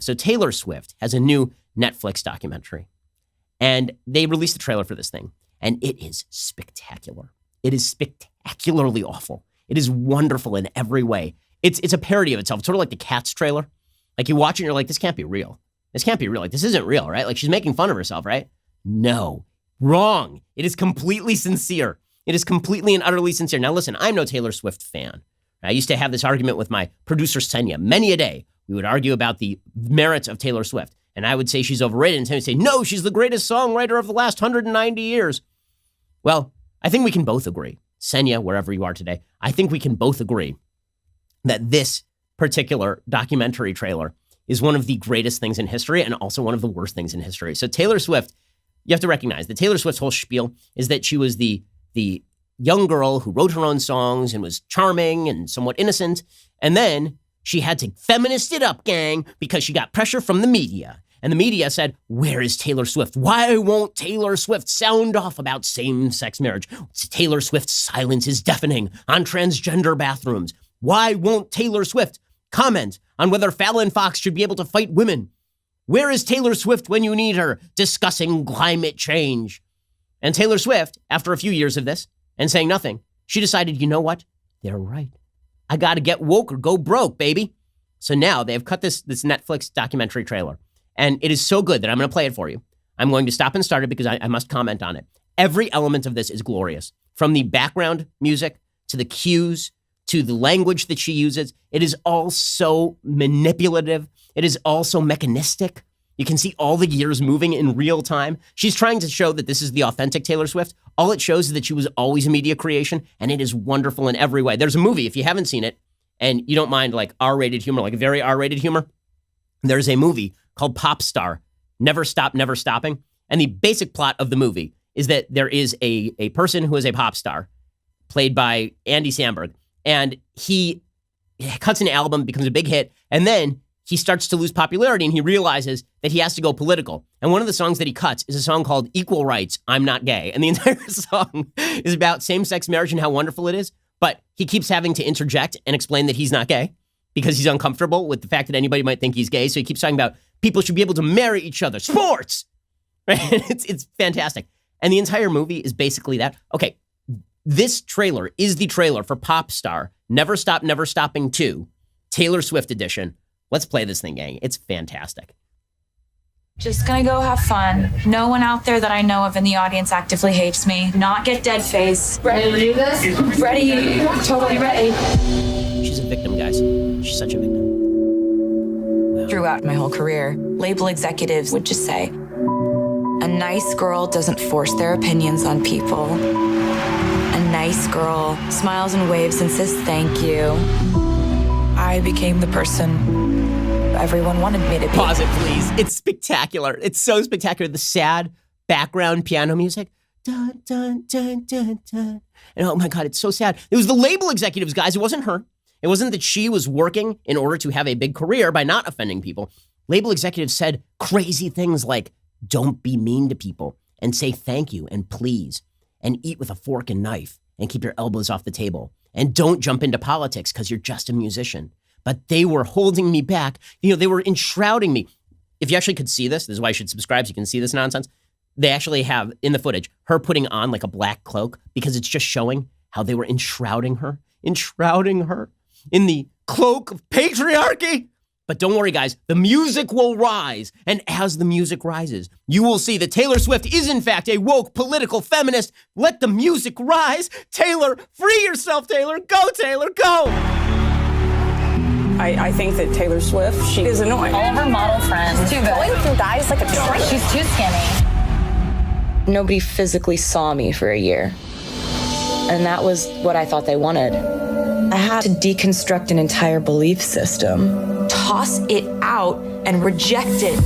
So Taylor Swift has a new Netflix documentary, and they released the trailer for this thing, and it is spectacular. It is spectacularly awful. It is wonderful in every way. It's a parody of itself. It's sort of like the Cats trailer. Like you watch it and you're like, this can't be real. This can't be real. Like this isn't real, right? Like she's making fun of herself, right? No, wrong. It is completely sincere. It is completely and utterly sincere. Now listen, I'm no Taylor Swift fan. I used to have this argument with my producer, Senya, many a day. We would argue about the merits of Taylor Swift. And I would say she's overrated. And Senya would say, no, she's the greatest songwriter of the last 190 years. Well, I think we can both agree. Senya, wherever you are today, I think we can both agree that this particular documentary trailer is one of the greatest things in history and also one of the worst things in history. So Taylor Swift, you have to recognize that Taylor Swift's whole spiel is that she was the young girl who wrote her own songs and was charming and somewhat innocent. And then she had to feminist it up, gang, because she got pressure from the media. And the media said, where is Taylor Swift? Why won't Taylor Swift sound off about same-sex marriage? Taylor Swift's silence is deafening on transgender bathrooms. Why won't Taylor Swift comment on whether Fallon Fox should be able to fight women? Where is Taylor Swift when you need her discussing climate change? And Taylor Swift, after a few years of this and saying nothing, she decided, you know what? They're right. I got to get woke or go broke, baby. So now they've cut this Netflix documentary trailer. And it is so good that I'm going to play it for you. I'm going to stop and start it because I must comment on it. Every element of this is glorious. From the background music to the cues to the language that she uses. It is all so manipulative. It is all so mechanistic. You can see all the gears moving in real time. She's trying to show that this is the authentic Taylor Swift. All it shows is that she was always a media creation, and it is wonderful in every way. There's a movie, if you haven't seen it, and you don't mind like R-rated humor, like very R-rated humor, there's a movie called Pop Star, Never Stop, Never Stopping. And the basic plot of the movie is that there is a person who is a pop star, played by Andy Samberg, and he cuts an album, becomes a big hit, and then he starts to lose popularity, and he realizes that he has to go political. And one of the songs that he cuts is a song called Equal Rights, I'm Not Gay. And the entire song is about same-sex marriage and how wonderful it is, but he keeps having to interject and explain that he's not gay because he's uncomfortable with the fact that anybody might think he's gay. So he keeps talking about people should be able to marry each other. Sports! Right? It's fantastic. And the entire movie is basically that. Okay, this trailer is the trailer for Pop Star, Never Stop, Never Stopping 2, Taylor Swift edition. Let's play this thing, gang. It's fantastic. Just gonna go have fun. No one out there that I know of in the audience actively hates me. Not get dead face. Ready to do this? Ready, totally ready. She's a victim, guys. She's such a victim. Wow. Throughout my whole career, label executives would just say, a nice girl doesn't force their opinions on people. A nice girl smiles and waves and says thank you. I became the person everyone wanted me to be. Pause it, please. It's spectacular. It's so spectacular. The sad background piano music. Dun, dun, dun, dun, dun. And oh my God, it's so sad. It was the label executives, guys. It wasn't her. It wasn't that she was working in order to have a big career by not offending people. Label executives said crazy things like, don't be mean to people and say thank you and please and eat with a fork and knife and keep your elbows off the table. And don't jump into politics because you're just a musician. But they were holding me back. You know, they were enshrouding me. If you actually could see this is why you should subscribe so you can see this nonsense. They actually have in the footage her putting on like a black cloak because it's just showing how they were enshrouding her in the cloak of patriarchy. But don't worry, guys, the music will rise. And as the music rises, you will see that Taylor Swift is, in fact, a woke political feminist. Let the music rise. Taylor, free yourself, Taylor. Go, Taylor, go. I think that Taylor Swift, she is annoying. All of her model friends. Too good. Going through guys like a train. She's too skinny. Nobody physically saw me for a year. And that was what I thought they wanted. I had to deconstruct an entire belief system. Toss it out and reject it.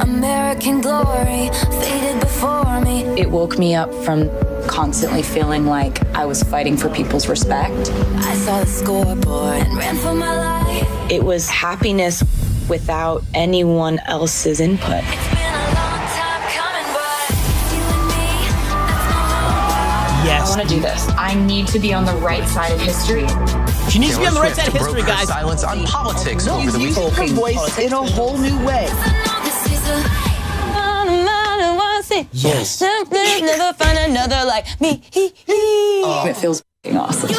American glory faded before me. It woke me up from constantly feeling like I was fighting for people's respect. I saw the scoreboard and ran for my life. It was happiness without anyone else's input. It's been a long time coming, but you and me, that's my home. Yes. I want to do this. I need to be on the right side of history. She needs to be on the right side of history, guys. Silence on politics over the Using her voice in a whole new way. Yes. Never find another like me. It feels awesome.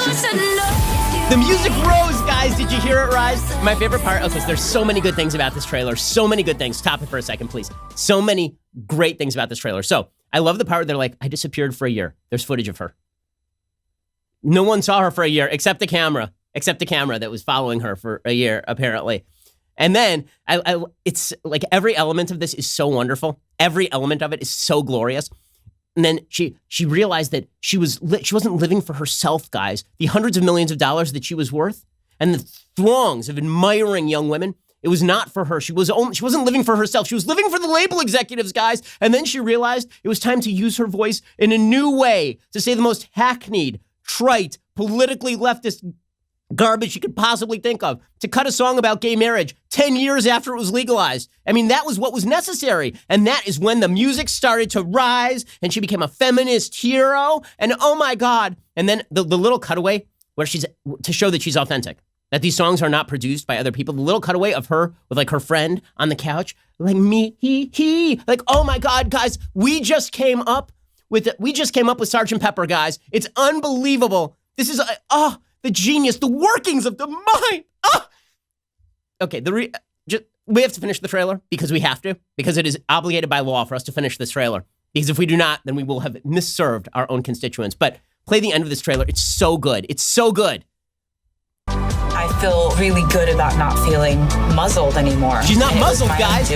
The music rose, guys. Did you hear it rise? My favorite part, okay, so there's so many good things about this trailer. So many good things. Stop it for a second, please. So many great things about this trailer. So I love the part where they're like, I disappeared for a year. There's footage of her. No one saw her for a year except the camera that was following her for a year, apparently. And then it's like every element of this is so wonderful. Every element of it is so glorious. And then she realized that she wasn't living for herself, guys. The hundreds of millions of dollars that she was worth and the throngs of admiring young women, it was not for her. She wasn't living for herself. She was living for the label executives, guys. And then she realized it was time to use her voice in a new way to say the most hackneyed, trite, politically leftist garbage you could possibly think of, to cut a song about gay marriage 10 years after it was legalized. I mean, that was what was necessary. And that is when the music started to rise and she became a feminist hero. And oh my God. And then the little cutaway where to show that she's authentic, that these songs are not produced by other people. The little cutaway of her with like her friend on the couch, like me, he, like, oh my God, guys, we just came up with Sgt. Pepper, guys. It's unbelievable. This is, the genius, the workings of the mind. Okay, we have to finish the trailer because we have to, because it is obligated by law for us to finish this trailer. Because if we do not, then we will have misserved our own constituents. But play the end of this trailer. It's so good. It's so good. I feel really good about not feeling muzzled anymore. She's not muzzled, guys.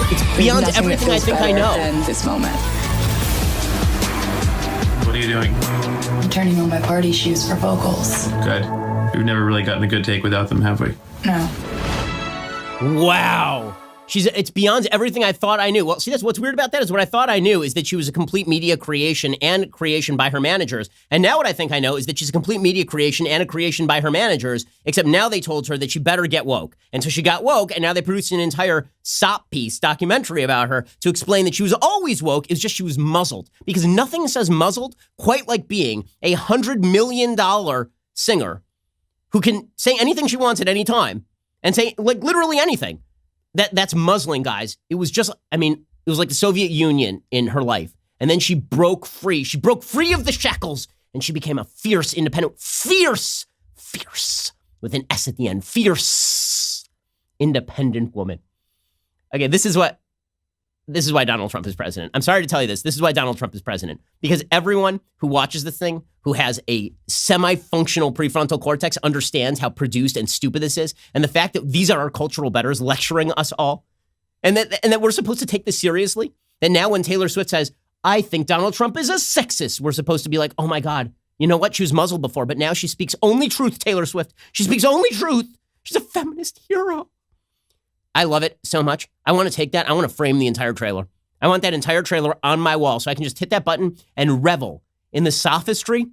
It's beyond everything I think I know. This moment. What are you doing? I'm turning on my party shoes for vocals. Good. We've never really gotten a good take without them, have we? No. Wow. It's beyond everything I thought I knew. Well, see, that's what's weird about that is what I thought I knew is that she was a complete media creation and creation by her managers. And now what I think I know is that she's a complete media creation and a creation by her managers, except now they told her that she better get woke. And so she got woke, and now they produced an entire SOP piece, documentary about her to explain that she was always woke. It's just she was muzzled. Because nothing says muzzled quite like being a $100 million singer who can say anything she wants at any time and say, like, literally anything. That's muzzling, guys. It was just, it was like the Soviet Union in her life. And then she broke free. She broke free of the shackles and she became a fierce, independent, fierce, with an S at the end, fierce, independent woman. Okay, this is why Donald Trump is president. I'm sorry to tell you this. This is why Donald Trump is president. Because everyone who watches this thing, who has a semi-functional prefrontal cortex, understands how produced and stupid this is. And the fact that these are our cultural betters lecturing us all. And that we're supposed to take this seriously. That now when Taylor Swift says, I think Donald Trump is a sexist, we're supposed to be like, oh my God, you know what? She was muzzled before, but now she speaks only truth, Taylor Swift. She speaks only truth. She's a feminist hero. I love it so much. I want to take that. I want to frame the entire trailer. I want that entire trailer on my wall so I can just hit that button and revel in the sophistry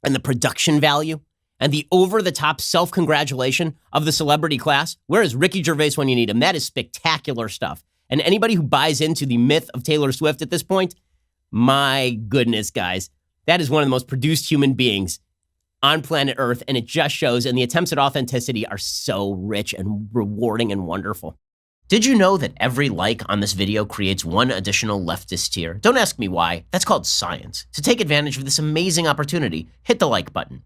and the production value and the over-the-top self-congratulation of the celebrity class. Where is Ricky Gervais when you need him? That is spectacular stuff. And anybody who buys into the myth of Taylor Swift at this point, my goodness, guys, that is one of the most produced human beings on planet Earth, and it just shows, and the attempts at authenticity are so rich and rewarding and wonderful. Did you know that every like on this video creates one additional leftist tier? Don't ask me why. That's called science. To take advantage of this amazing opportunity, hit the like button.